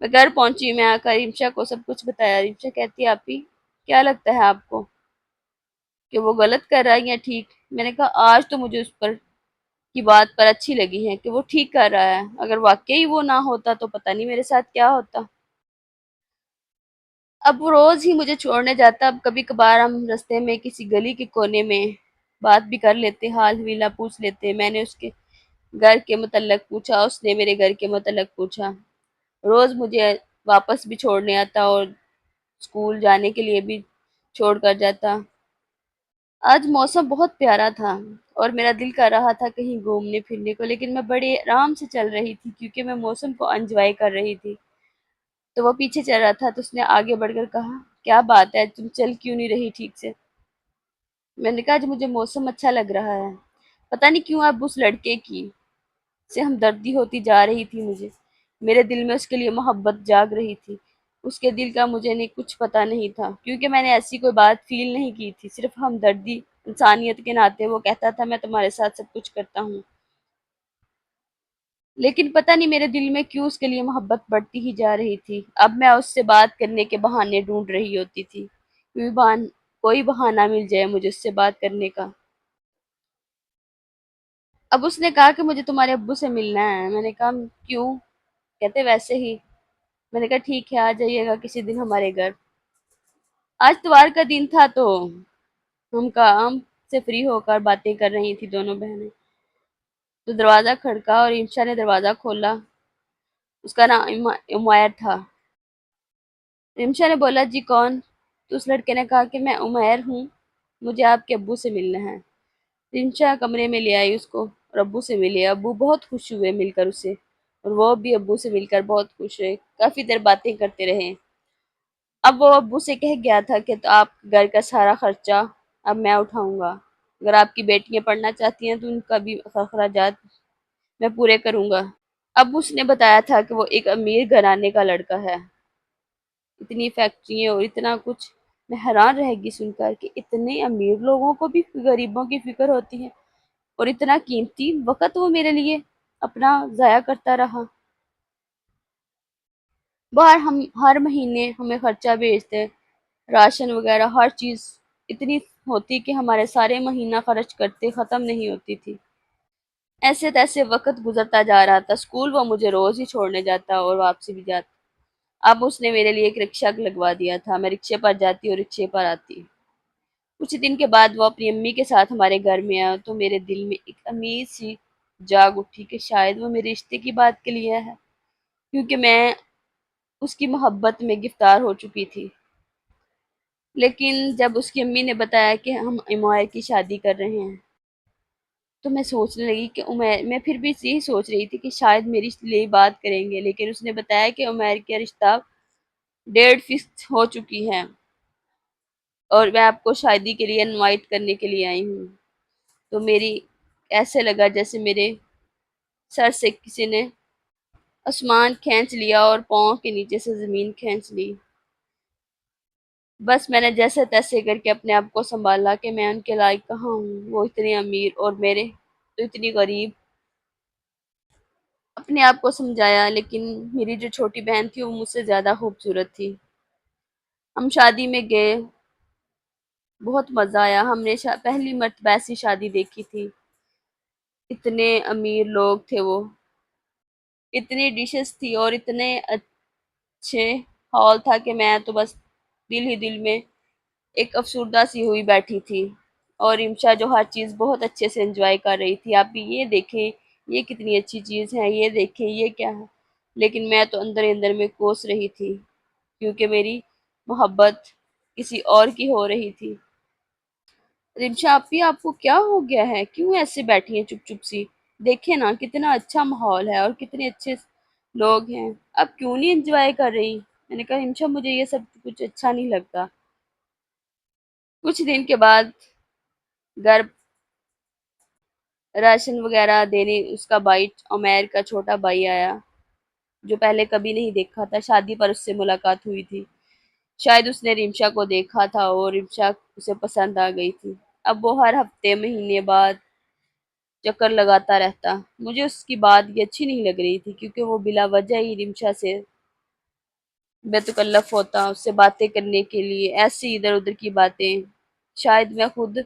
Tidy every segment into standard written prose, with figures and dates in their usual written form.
میں گھر پہنچی، میں آ کر رمشا کو سب کچھ بتایا۔ رمشا کہتی ہے آپی کیا لگتا ہے آپ کو کہ وہ غلط کر رہا ہے یا ٹھیک؟ میں نے کہا آج تو مجھے اس پر کی بات پر اچھی لگی ہے کہ وہ ٹھیک کر رہا ہے، اگر واقعی وہ نہ ہوتا تو پتہ نہیں میرے ساتھ کیا ہوتا۔ اب وہ روز ہی مجھے چھوڑنے جاتا، اب کبھی کبھار ہم رستے میں کسی گلی کے کونے میں بات بھی کر لیتے، حال حویلا پوچھ لیتے۔ میں نے اس کے گھر کے متعلق پوچھا، اس نے میرے گھر کے متعلق پوچھا۔ روز مجھے واپس بھی چھوڑنے آتا اور اسکول جانے کے لیے بھی چھوڑ کر جاتا۔ آج موسم بہت پیارا تھا اور میرا دل کر رہا تھا کہیں گھومنے پھرنے کو، لیکن میں بڑے آرام سے چل رہی تھی کیونکہ میں موسم کو انجوائے کر رہی تھی۔ تو وہ پیچھے چل رہا تھا تو اس نے آگے بڑھ کر کہا کیا بات ہے تم چل کیوں نہیں رہی ٹھیک سے؟ میں نے کہا آج مجھے موسم اچھا لگ رہا ہے، پتہ نہیں کیوں اب اس لڑکے کی سے ہمدردی ہوتی جا رہی تھی مجھے، میرے دل میں اس کے لیے محبت جاگ رہی تھی۔ اس کے دل کا مجھے نہیں کچھ پتہ نہیں تھا کیونکہ میں نے ایسی کوئی بات فیل نہیں کی تھی، صرف ہمدردی انسانیت کے ناطے وہ کہتا تھا میں تمہارے ساتھ سب کچھ کرتا ہوں، لیکن پتہ نہیں میرے دل میں کیوں اس کے لیے محبت بڑھتی ہی جا رہی تھی۔ اب میں اس سے بات کرنے کے بہانے ڈھونڈ رہی ہوتی تھی، کوئی بہانہ مل جائے مجھے اس سے بات کرنے کا۔ اب اس نے کہا کہ مجھے تمہارے ابو سے ملنا ہے۔ میں نے کہا کیوں؟ کہتے ویسے ہی۔ میں نے کہا ٹھیک ہے آ جائیے گا کسی دن ہمارے گھر۔ آج اتوار کا دن تھا تو ہم کام سے فری ہو کر باتیں کر رہی تھی دونوں بہنیں، تو دروازہ کھڑکا اور انشا نے دروازہ کھولا۔ اس کا نام عمیر تھا۔ رمشا نے بولا جی کون؟ تو اس لڑکے نے کہا کہ میں عمیر ہوں، مجھے آپ کے ابو سے ملنا ہے۔ رمشا کمرے میں لے آئی اس کو اور ابو سے ملے۔ ابو بہت خوش ہوئے مل کر اسے، اور وہ بھی ابو سے مل کر بہت خوش ہوئے، کافی دیر باتیں کرتے رہے۔ اب وہ ابو سے کہہ گیا تھا کہ تو آپ گھر کا سارا خرچہ اب میں اٹھاؤں گا، اگر آپ کی بیٹیاں پڑھنا چاہتی ہیں تو ان کا بھی اخراجات میں پورے کروں گا۔ اب اس نے بتایا تھا کہ وہ ایک امیر گھرانے کا لڑکا ہے، اتنی فیکٹریاں اور اتنا کچھ۔ میں حیران رہ گئی سن کر کہ اتنے امیر لوگوں کو بھی غریبوں کی فکر ہوتی ہے، اور اتنا قیمتی وقت وہ میرے لیے اپنا ضائع کرتا رہا۔ باہر ہم ہر مہینے ہمیں خرچہ بھیجتے، راشن وغیرہ ہر چیز اتنی ہوتی کہ ہمارے سارے مہینہ خرچ کرتے ختم نہیں ہوتی تھی۔ ایسے تیسے وقت گزرتا جا رہا تھا، اسکول وہ مجھے روز ہی چھوڑنے جاتا اور واپسی بھی جاتا۔ اب اس نے میرے لیے ایک رکشہ لگوا دیا تھا، میں رکشے پر جاتی اور رکشے پر آتی۔ کچھ دن کے بعد وہ اپنی امی کے ساتھ ہمارے گھر میں آیا تو میرے دل میں ایک امید سی جاگ اٹھی کہ شاید وہ میرے رشتے کی بات کے لیے ہے، کیونکہ میں اس کی محبت میں گرفتار ہو چکی تھی۔ لیکن جب اس کی امی نے بتایا کہ ہم عمیر کی شادی کر رہے ہیں تو میں سوچنے لگی کہ عمیر، میں پھر بھی یہی سوچ رہی تھی کہ شاید میری لیے بات کریں گے، لیکن اس نے بتایا کہ عمیر کا رشتہ ڈیٹ فکس ہو چکی ہے اور میں آپ کو شادی کے لیے انوائٹ کرنے کے لیے آئی ہوں۔ تو میری ایسے لگا جیسے میرے سر سے کسی نے آسمان کھینچ لیا اور پاؤں کے نیچے سے زمین کھینچ لی۔ بس میں نے جیسے تیسے کر کے اپنے آپ کو سنبھالا کہ میں ان کے لائق کہاں ہوں، وہ اتنے امیر اور میرے تو اتنی غریب۔ اپنے آپ کو سمجھایا، لیکن میری جو چھوٹی بہن تھی وہ مجھ سے زیادہ خوبصورت تھی۔ ہم شادی میں گئے، بہت مزہ آیا، ہم نے پہلی مرتبہ ایسی شادی دیکھی تھی، اتنے امیر لوگ تھے وہ، اتنی ڈشز تھی اور اتنے اچھے ہال تھا کہ میں تو بس دل ہی دل میں ایک افسردہ سی ہوئی بیٹھی تھی، اور امشا جو ہر چیز بہت اچھے سے انجوائے کر رہی تھی۔ آپ بھی یہ دیکھیں یہ کتنی اچھی چیز ہے، یہ دیکھیں یہ کیا ہے، لیکن میں تو اندر اندر میں کوس رہی تھی کیونکہ میری محبت کسی اور کی ہو رہی تھی۔ رمشا آپی آپ کو کیا ہو گیا ہے، کیوں ایسے بیٹھی ہیں چپ چپ سی؟ دیکھیں نا کتنا اچھا ماحول ہے اور کتنے اچھے لوگ ہیں، اب کیوں نہیں انجوائے کر رہی؟ میں نے کہا رمشا مجھے یہ سب کچھ اچھا نہیں لگتا۔ کچھ دن کے بعد گھر راشن وغیرہ دینے اس کا بھائی عمیر کا چھوٹا بھائی آیا، جو پہلے کبھی نہیں دیکھا تھا، شادی پر اس سے ملاقات ہوئی تھی۔ شاید اس نے رمشا کو دیکھا تھا اور رمشا اسے پسند آ گئی تھی۔ اب وہ ہر ہفتے مہینے بعد چکر لگاتا رہتا۔ مجھے اس کی بات یہ اچھی نہیں لگ رہی تھی کیونکہ وہ بلا وجہ ہی رمشا سے بیتکلف ہوتا اس سے باتیں کرنے کے لیے، ایسی ادھر ادھر کی باتیں۔ شاید میں خود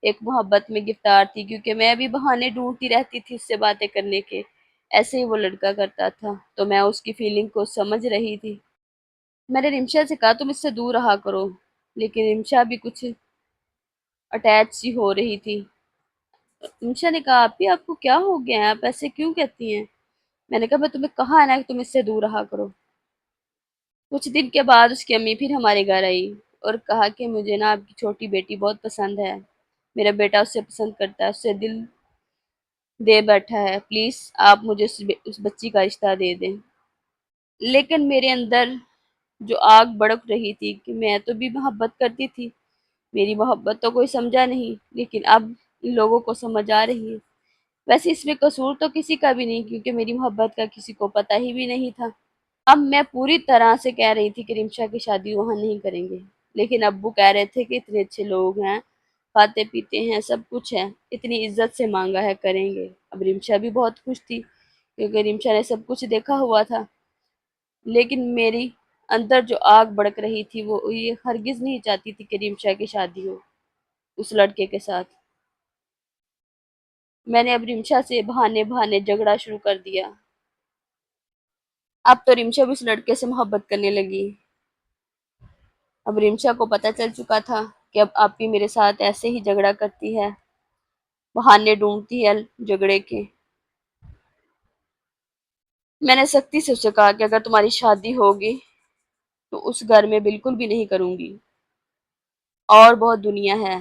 ایک محبت میں گرفتار تھی، کیونکہ میں بھی بہانے ڈھونڈتی رہتی تھی اس سے باتیں کرنے کے، ایسے ہی وہ لڑکا کرتا تھا، تو میں اس کی فیلنگ کو سمجھ رہی تھی۔ میں نے رمشا سے کہا تم اس سے دور رہا کرو، لیکن رمشا بھی کچھ اٹیچ سی ہو رہی تھی۔ رمشا نے کہا آپی آپ کو کیا ہو گیا ہے، آپ ایسے کیوں کہتی ہیں؟ میں نے کہا میں تمہیں کہا ہے نا کہ تم اس سے دور رہا کرو۔ کچھ دن کے بعد اس کی امی پھر ہمارے گھر آئی اور کہا کہ مجھے نا آپ کی چھوٹی بیٹی بہت پسند ہے، میرا بیٹا اس سے پسند کرتا ہے، اس سے دل دے بیٹھا ہے، پلیز آپ مجھے اس بچی کا رشتہ دے دیں۔ لیکن میرے اندر جو آگ بڑک رہی تھی کہ میں تو بھی محبت کرتی تھی، میری محبت تو کوئی سمجھا نہیں، لیکن اب ان لوگوں کو سمجھ آ رہی ہے۔ ویسے اس میں قصور تو کسی کا بھی نہیں، کیونکہ میری محبت کا کسی کو پتہ ہی بھی نہیں تھا۔ اب میں پوری طرح سے کہہ رہی تھی کہ رمشا کی شادی وہاں نہیں کریں گے، لیکن ابو کہہ رہے تھے کہ اتنے اچھے لوگ ہیں، کھاتے پیتے ہیں، سب کچھ ہے، اتنی عزت سے مانگا ہے کریں گے۔ اب رمشا بھی بہت خوش تھی، کیونکہ رمشا نے سب کچھ دیکھا ہوا تھا، لیکن میری اندر جو آگ بڑک رہی تھی وہ یہ ہرگز نہیں چاہتی تھی کہ رمشا کی شادی ہو اس لڑکے کے ساتھ۔ میں نے اب رمشا سے بہانے بہانے جھگڑا شروع کر دیا۔ اب تو رمشا بھی اس لڑکے سے محبت کرنے لگی۔ اب رمشا کو پتہ چل چکا تھا کہ اب آپی میرے ساتھ ایسے ہی جھگڑا کرتی ہے، بہانے ڈھونڈتی ہے جھگڑے کے۔ میں نے سختی سے اسے کہا کہ اگر تمہاری شادی ہوگی تو اس گھر میں بالکل بھی نہیں کروں گی، اور بہت دنیا ہے۔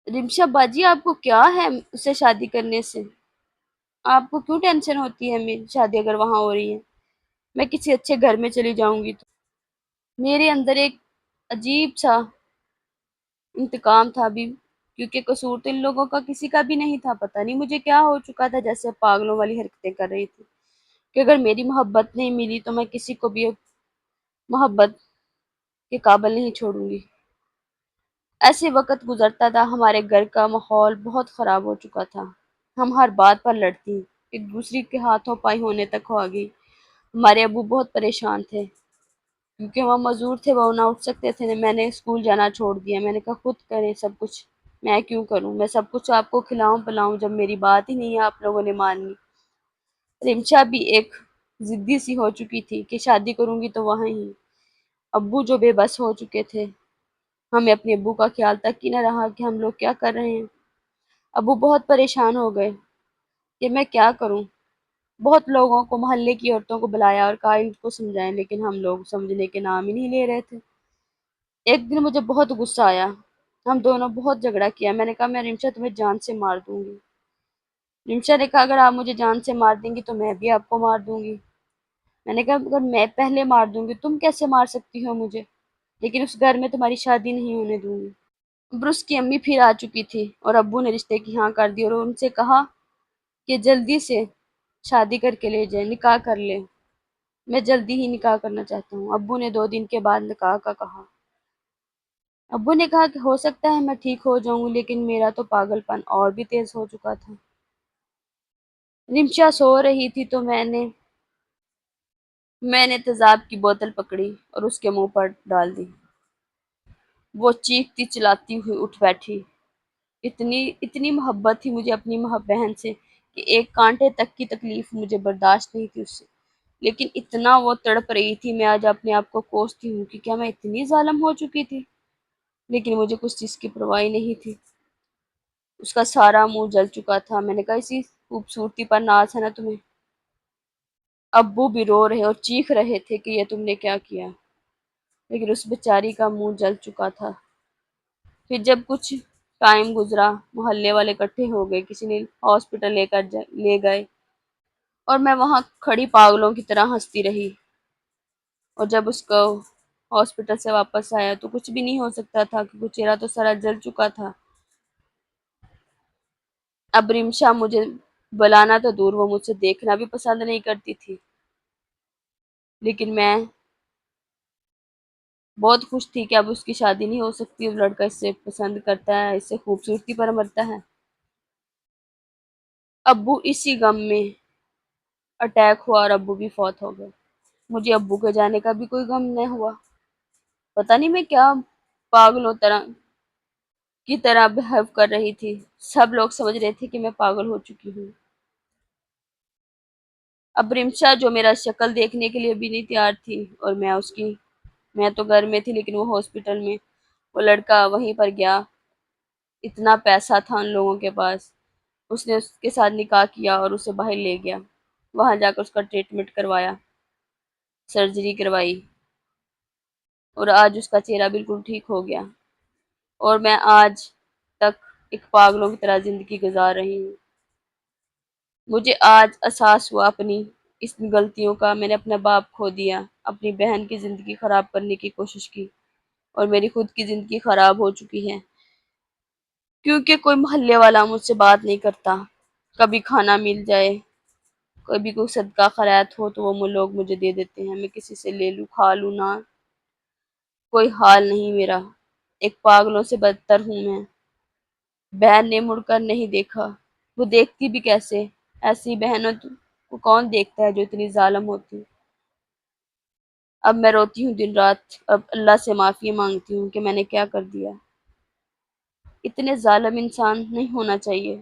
رمشا باجی آپ کو کیا ہے اس سے شادی کرنے سے؟ آپ کو کیوں ٹینشن ہوتی ہے میری شادی اگر وہاں ہو رہی ہے؟ میں کسی اچھے گھر میں چلی جاؤں گی تو میرے اندر ایک عجیب سا انتقام تھا بھی، کیونکہ قصور تو ان لوگوں کا کسی کا بھی نہیں تھا، پتہ نہیں مجھے کیا ہو چکا تھا، جیسے پاگلوں والی حرکتیں کر رہی تھی کہ اگر میری محبت نہیں ملی تو میں کسی کو بھی محبت کے قابل نہیں چھوڑوں گی۔ ایسے وقت گزرتا تھا، ہمارے گھر کا ماحول بہت خراب ہو چکا تھا، ہم ہر بات پر لڑتی، ایک دوسری کے ہاتھوں پائی ہونے تک ہو گئی۔ ہمارے ابو بہت پریشان تھے، کیونکہ وہ مزدور تھے، وہ نہ اٹھ سکتے تھے، میں نے اسکول جانا چھوڑ دیا۔ میں نے کہا خود کریں سب کچھ، میں کیوں کروں، میں سب کچھ آپ کو کھلاؤں پلاؤں جب میری بات ہی نہیں ہے آپ لوگوں نے ماننی۔ رمشا بھی ایک ضدی سی ہو چکی تھی کہ شادی کروں گی تو وہاں ہی۔ ابو جو بے بس ہو چکے تھے، ہمیں اپنے ابو کا خیال تک ہی نہ رہا کہ ہم لوگ کیا کر رہے ہیں۔ ابو بہت پریشان ہو گئے کہ میں کیا کروں، بہت لوگوں کو، محلے کی عورتوں کو بلایا اور کہا ان کو سمجھائیں، لیکن ہم لوگ سمجھنے کے نام ہی نہیں لے رہے تھے۔ ایک دن مجھے بہت غصہ آیا، ہم دونوں بہت جھگڑا کیا، میں نے کہا میں رمشا تمہیں جان سے مار دوں گی۔ رمشا نے کہا اگر آپ مجھے جان سے مار دیں گی تو میں بھی آپ کو مار دوں گی۔ میں نے کہا اگر میں پہلے مار دوں گی تم کیسے مار سکتی ہو مجھے، لیکن اس گھر میں تمہاری شادی نہیں ہونے دوں گی۔ برس کی امی پھر آ چکی تھی اور ابو نے رشتے کی ہاں کر دی اور ان سے کہا کہ جلدی سے شادی کر کے لے جائیں، نکاح کر لیں۔ میں جلدی ہی نکاح کرنا چاہتا ہوں۔ ابو نے 2 دن کے بعد نکاح کا کہا۔ ابو نے کہا کہ ہو سکتا ہے میں ٹھیک ہو جاؤں، لیکن میرا تو پاگل پن اور بھی تیز ہو چکا تھا۔ رمشا سو رہی تھی تو میں نے تیزاب کی بوتل پکڑی اور اس کے منہ پر ڈال دی۔ وہ چیختی چلاتی ہوئی اٹھ بیٹھی۔ اتنی محبت تھی مجھے اپنی بہن سے کہ ایک کانٹے تک کی تکلیف مجھے برداشت نہیں تھی اس سے، لیکن اتنا وہ تڑپ رہی تھی، میں آج اپنے آپ کو کوستی ہوں کہ کیا میں اتنی ظالم ہو چکی تھی، لیکن مجھے کچھ چیز کی پرواہ نہیں تھی۔ اس کا سارا منہ جل چکا تھا۔ میں نے کہا اسی خوبصورتی پر ناز ہے نا تمہیں؟ ابو بھی رو رہے اور چیخ رہے تھے کہ یہ تم نے کیا کیا، لیکن اس بیچاری کا منہ جل چکا تھا۔ پھر جب کچھ ٹائم گزرا، محلے والے اکٹھے ہو گئے، کسی نے ہاسپٹل لے گئے اور میں وہاں کھڑی پاگلوں کی طرح ہنستی رہی۔ اور جب اس کو ہاسپٹل سے واپس آیا تو کچھ بھی نہیں ہو سکتا تھا، کیونکہ چہرہ تو سارا جل چکا تھا۔ اب رمشا مجھے بلانا تو دور، وہ مجھ سے دیکھنا بھی پسند نہیں کرتی تھی، لیکن میں بہت خوش تھی کہ اب اس کی شادی نہیں ہو سکتی، وہ لڑکا اس سے پسند کرتا ہے، اس سے خوبصورتی پر مرتا ہے۔ ابو اسی غم میں اٹیک ہوا اور ابو بھی فوت ہو گئے۔ مجھے ابو کے جانے کا بھی کوئی غم نہ ہوا۔ پتہ نہیں میں کیا پاگلوں کی طرح بہیو کر رہی تھی۔ سب لوگ سمجھ رہے تھے کہ میں پاگل ہو چکی ہوں۔ اب رمشا جو میرا شکل دیکھنے کے لیے بھی نہیں تیار تھی، اور میں اس کی، میں تو گھر میں تھی لیکن وہ ہاسپٹل میں، وہ لڑکا وہیں پر گیا، اتنا پیسہ تھا ان لوگوں کے پاس، اس نے اس کے ساتھ نکاح کیا اور اسے باہر لے گیا، وہاں جا کر اس کا ٹریٹمنٹ کروایا، سرجری کروائی، اور آج اس کا چہرہ بالکل ٹھیک ہو گیا، اور میں آج تک ایک پاگلوں کی طرح زندگی گزار رہی ہوں۔ مجھے آج احساس ہوا اپنی اس غلطیوں کا۔ میں نے اپنا باپ کھو دیا، اپنی بہن کی زندگی خراب کرنے کی کوشش کی، اور میری خود کی زندگی خراب ہو چکی ہے، کیونکہ کوئی محلے والا مجھ سے بات نہیں کرتا۔ کبھی کھانا مل جائے، کبھی کوئی صدقہ خیرات ہو تو وہ لوگ مجھے دے دیتے ہیں، میں کسی سے لے لوں کھا لوں نہ، کوئی حال نہیں میرا، ایک پاگلوں سے بدتر ہوں میں۔ بہن نے مڑ کر نہیں دیکھا، وہ دیکھتی بھی کیسے؟ ایسی بہنوں کو کون دیکھتا ہے جو اتنی ظالم ہوتی؟ اب میں روتی ہوں دن رات، اب اللہ سے معافی مانگتی ہوں کہ میں نے کیا کر دیا۔ اتنے ظالم انسان نہیں ہونا چاہیے۔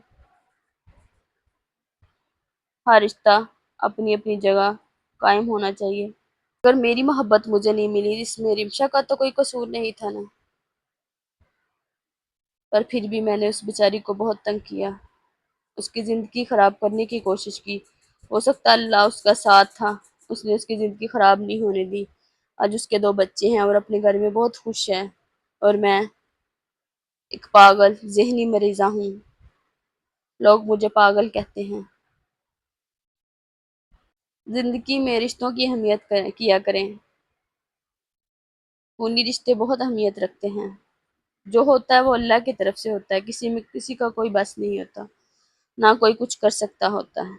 ہر رشتہ اپنی اپنی جگہ قائم ہونا چاہیے۔ اگر میری محبت مجھے نہیں ملی، اس میں رمشا کا تو کوئی قصور نہیں تھا نا، پر پھر بھی میں نے اس بیچاری کو بہت تنگ کیا، اس کی زندگی خراب کرنے کی کوشش کی۔ ہو سکتا اللہ اس کا ساتھ تھا، اس نے اس کی زندگی خراب نہیں ہونے دی۔ آج اس کے 2 بچے ہیں اور اپنے گھر میں بہت خوش ہے، اور میں ایک پاگل ذہنی مریضہ ہوں۔ لوگ مجھے پاگل کہتے ہیں۔ زندگی میں رشتوں کی اہمیت کیا کریں۔ خونی رشتے بہت اہمیت رکھتے ہیں۔ جو ہوتا ہے وہ اللہ کی طرف سے ہوتا ہے، کسی میں کسی کا کوئی بس نہیں ہوتا، نہ کوئی کچھ کر سکتا ہوتا ہے۔